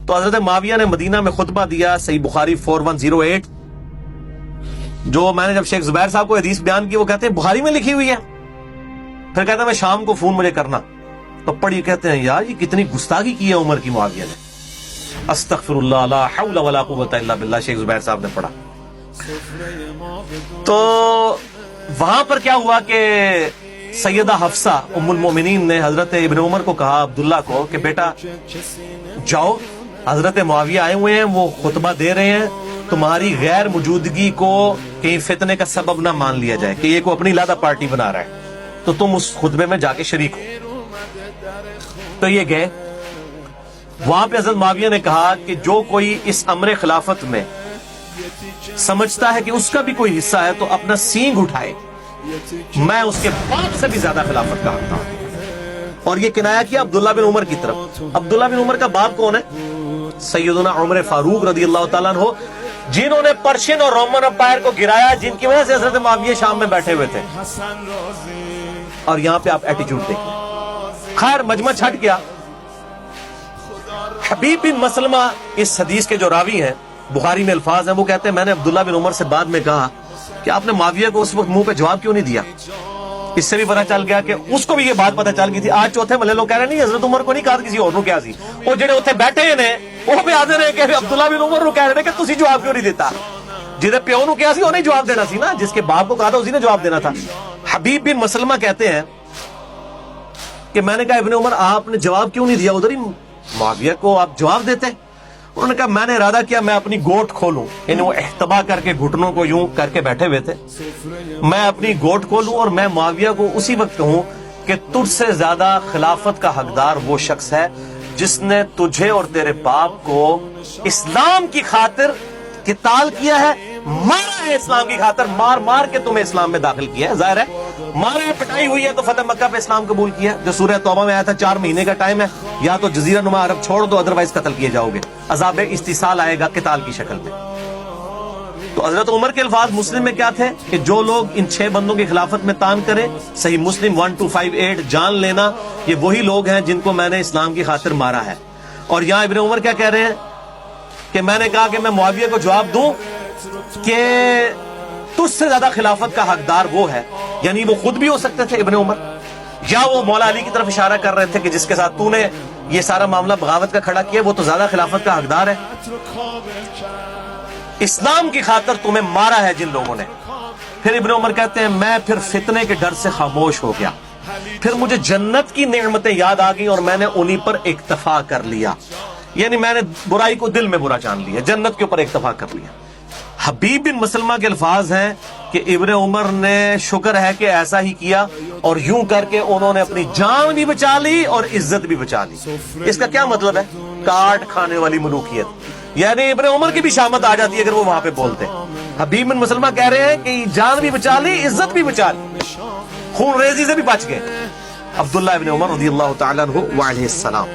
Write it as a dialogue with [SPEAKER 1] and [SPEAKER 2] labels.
[SPEAKER 1] تو حضرت معاویہ نے مدینہ میں خطبہ دیا، صحیح بخاری 4108، جو میں نے جب شیخ زبیر صاحب کو حدیث بیان کی وہ کہتے ہیں بخاری میں لکھی ہوئی ہے. پھر کہتا ہے میں شام کو فون مجھے کرنا، تو پڑھی کہتے ہیں یار یہ کتنی گستاخی کی ہے عمر کی معاویہ نے. استغفر اللہ لا حول ولا قوت الا باللہ شیخ زبیر صاحب نے پڑھا. تو وہاں پر کیا ہوا کہ سیدہ حفصہ ام المومنین نے حضرت ابن عمر کو کہا، عبداللہ کو، کہ بیٹا جاؤ، حضرت معاویہ آئے ہوئے ہیں، وہ خطبہ دے رہے ہیں، تمہاری غیر موجودگی کو کہیں فتنے کا سبب نہ مان لیا جائے کہ یہ کو اپنی علیحدہ پارٹی بنا رہا ہے، تو تم اس خطبے میں جا کے شریک ہو. تو یہ گئے. وہاں پہ حضرت معاویہ نے کہا کہ جو کوئی اس امر خلافت میں سمجھتا ہے کہ اس کا بھی کوئی حصہ ہے تو اپنا سینگ اٹھائے، میں اس کے باپ سے بھی زیادہ خلافت کا حقدار ہوں. اور یہ کنایا کیا عبداللہ بن عمر کی طرف. عبداللہ بن عمر کا باپ کون ہے؟ سیدنا عمر فاروق رضی اللہ تعالیٰ عنہ، جنہوں نے پرشین اور رومن امپائر کو گرایا، جن کی وجہ سے حضرت معاویہ شام میں بیٹھے ہوئے تھے. اور یہاں پہ آپ ایٹیچیوڈ دیکھیں. خیر مجمع چھٹ گیا. حبیب بن مسلمہ اس حدیث کے جو راوی ہیں، بخاری میں الفاظ ہیں، وہ کہتے ہیں میں نے عبداللہ بن عمر سے بعد میں کہا کہ آپ نے معاویہ کو اس وقت منہ پہ جواب کیوں نہیں دیا. اس سے بھی پتا چل گیا کہ اس کو بھی یہ بات پتا چل گئی تھی. آج چوتھے ملے لوگ کہہ رہے نہیں حضرت عمر کو نہیں کہا کسی اور کیا سی، وہ جڑے اتنے بیٹھے ہیں وہ بھی حاضر ہیں کہ عبداللہ بن عمر کہہ رہے ہیں کہ تسی جواب کیوں نہیں دیتا. جہاں پیو نو کیا سی انہیں جواب دینا سی نا، جس کے باپ کو کہا تھا اسی نے جواب دینا تھا. حبیب بن مسلمہ کہتے ہیں کہ میں نے کہا ابن عمر آپ نے جواب کیوں نہیں دیا، ادھر ہی معاویہ کو آپ جواب دیتے. انہوں نے کہا میں نے ارادہ کیا میں اپنی گوٹ کھولوں، یعنی وہ احتبا کر کے گھٹنوں کو یوں کر کے بیٹھے ہوئے تھے، میں اپنی گوٹ کھولوں اور میں معاویہ کو اسی وقت کہوں کہ تجھ سے زیادہ خلافت کا حقدار وہ شخص ہے جس نے تجھے اور تیرے باپ کو اسلام کی خاطر قتال کیا ہے، مارا ہے اسلام کی خاطر، مار مار کے تمہیں اسلام میں داخل کیا ہے. ظاہر ہے مارا ہے، پٹائی ہوئی ہے تو فتح مکہ پہ اسلام قبول کیا، جو سورہ توبہ میں آیا تھا 4 مہینے کا ٹائم ہے، یا تو جزیرہ نما عرب چھوڑ دو ادروائز قتل کیے جاؤ گے. عذاب استحصال آئے گا قتال کی شکل میں. تو حضرت عمر کے الفاظ مسلم میں کیا تھے کہ جو لوگ ان 6 بندوں کی خلافت میں تان کریں، صحیح مسلم 1258، جان لینا یہ وہی لوگ ہیں جن کو میں نے اسلام کی خاطر مارا ہے. اور یہاں ابن عمر کیا کہہ رہے ہیں کہ میں نے کہا کہ میں معاویہ کو جواب دوں کہ تجھ سے زیادہ خلافت کا حقدار وہ ہے، یعنی وہ خود بھی ہو سکتے تھے ابن عمر، یا وہ مولا علی کی طرف اشارہ کر رہے تھے کہ جس کے ساتھ تو نے یہ سارا معاملہ بغاوت کا کھڑا کیا، وہ تو زیادہ خلافت کا حقدار ہے. اسلام کی خاطر تمہیں مارا ہے جن لوگوں نے. پھر ابن عمر کہتے ہیں میں پھر فتنے کے ڈر سے خاموش ہو گیا، پھر مجھے جنت کی نعمتیں یاد آ گئی اور میں نے انہی پر اکتفا کر لیا، یعنی میں نے برائی کو دل میں برا جان لیا، جنت کے اوپر اکتفا کر لیا. حبیب بن مسلمہ کے الفاظ ہیں کہ ابن عمر نے شکر ہے کہ ایسا ہی کیا، اور یوں کر کے انہوں نے اپنی جان بھی بچا لی اور عزت بھی بچا لی. اس کا کیا مطلب ہے؟ کاٹ کھانے والی ملوکیت، یعنی ابن عمر کی بھی شامت آ جاتی ہے اگر وہ وہاں پہ بولتے. حبیب بن مسلمہ کہہ رہے ہیں کہ جان بھی بچا لی، عزت بھی بچا لی، خون ریزی سے بھی بچ گئے. عبداللہ ابن عمر رضی اللہ تعالیٰ عنہ وعلیہ السلام.